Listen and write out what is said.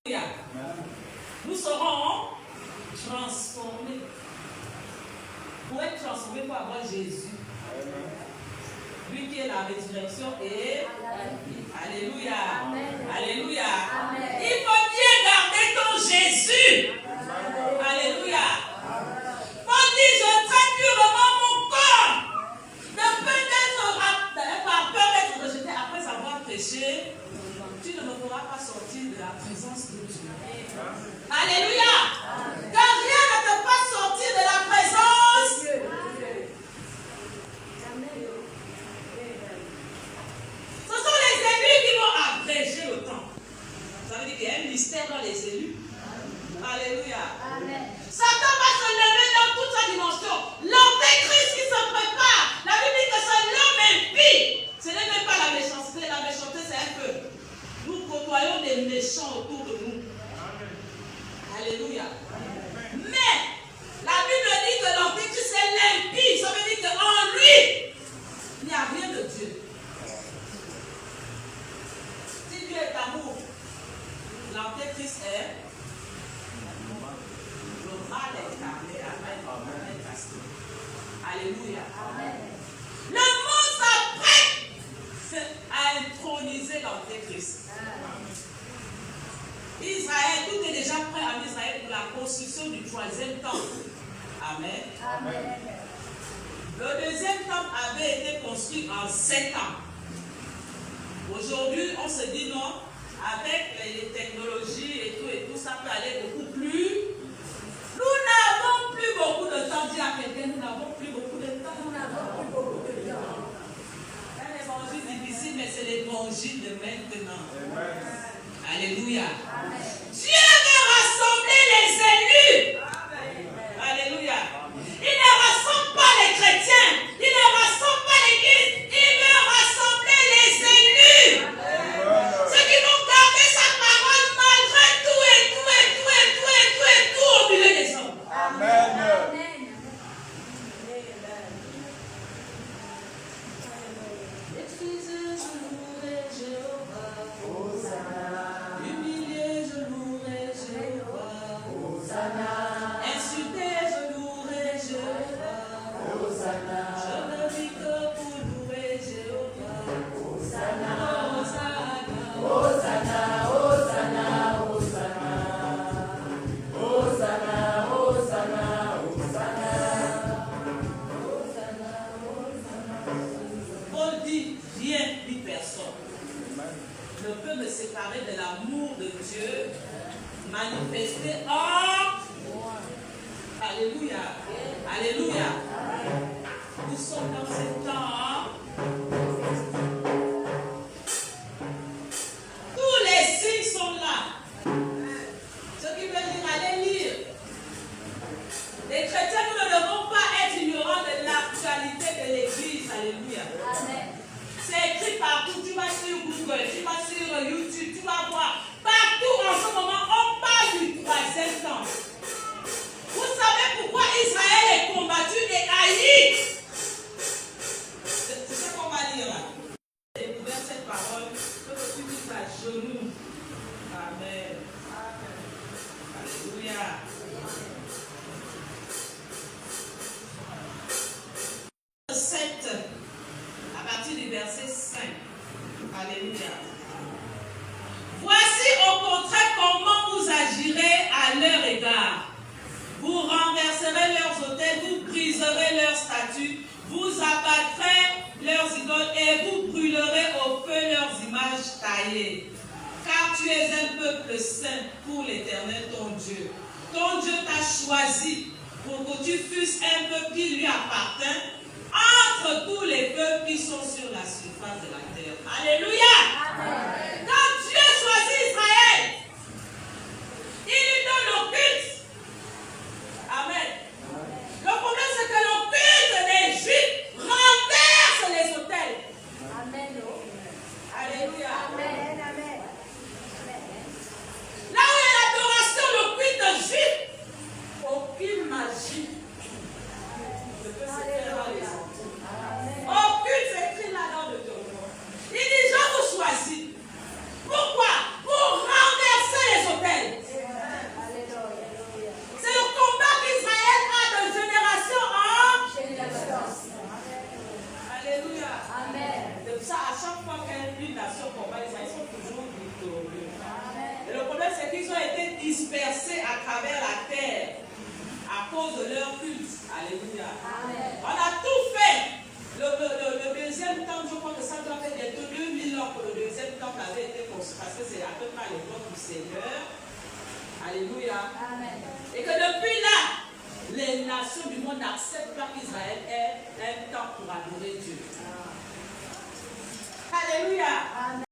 Nous serons transformés. Pour être transformés, il faut avoir Jésus. Lui qui est la résurrection et la vie. Alléluia. Amen. Alléluia. Amen. Il faut bien garder ton Jésus. Amen. Alléluia. Faut dire, je traite purement mon corps. De peut-être par peur d'être rejeté après avoir péché. Tu ne me feras pas sortir de la présence de Dieu. Alléluia. Car rien ne te fera sortir de la présence de Dieu. Ce sont les élus qui vont abréger le temps. Ça veut dire qu'il y a un mystère dans les élus. Alléluia. Amen. Satan va se lever dans toute sa dimension. L'antéchrist qui se prépare. La Bible dit que c'est l'homme impie. Ce n'est même pas la méchanceté. La méchanceté, c'est un peu. Nous côtoyons des méchants autour de nous. Alléluia. Mais la Bible dit que l'antéchrist c'est l'impie. Ça veut dire qu'en lui, il n'y a rien de Dieu. Si Dieu est amour, l'antéchrist est le mal incarné. Alléluia. Amen. Le monde s'apprête à introniser l'antéchrist. Israël, tout est déjà prêt en Israël pour la construction du troisième temple. Amen. Amen. Le deuxième temple avait été construit en 7 ans. Aujourd'hui, on se dit non, avec les technologies et tout, ça peut aller beaucoup plus. Nous n'avons plus beaucoup de temps. Dis à quelqu'un, nous n'avons plus beaucoup de temps. Nous n'avons plus beaucoup de temps. C'est un évangile difficile, mais c'est l'évangile de maintenant. Amen. Alléluia. Amen. Dieu veut rassembler les élus. Amen. Alléluia. Il ne rassemble pas les chrétiens. Il ne rassemble pas l'église. Il veut rassembler les élus. Amen. Ceux qui vont garder sa parole malgré tout au milieu des hommes. Amen. Amen. Ne peut me séparer de l'amour de Dieu manifesté en moi. Alléluia. Alléluia. Nous sommes dans ce temps. Tous les signes sont là. Ce qui veut dire allez lire. Les chrétiens, nous ne devons pas être ignorants de l'actualité de l'Église. Alléluia. Amen. C'est écrit partout. Tu vas sur Google, tu vas sur YouTube, tu vas voir. Partout en ce moment, on parle du troisième temps. Vous savez pourquoi Israël est combattu et haï? C'est ça qu'on va lire là. J'ai découvert cette parole. Que tu dises à genoux. Amen. Alléluia. À partir du verset 5. Alléluia. Voici au contraire comment vous agirez à leur égard. Vous renverserez leurs autels, vous briserez leurs statues, vous abattrez leurs idoles et vous brûlerez au feu leurs images taillées. Car tu es un peuple saint pour l'Éternel ton Dieu. Ton Dieu t'a choisi pour que tu fusses un peuple qui lui appartient entre tous les peuples qui sont sur la surface de la terre. Alléluia. Amen. Quand Dieu choisit Israël, il lui donne le culte. Amen. Le problème, c'est que le culte des Juifs renverse les autels. Amen. Alléluia. Amen. Amen. Là où il y a l'adoration, le culte juif, aucune magie ne peut se faire dans les autres. Aucune, c'est écrit là dans le Théophile. Il dit, je vous choisis Alléluia. Amen. Et que depuis là, les nations du monde n'acceptent pas qu'Israël ait un temps pour adorer Dieu. Alléluia. Amen.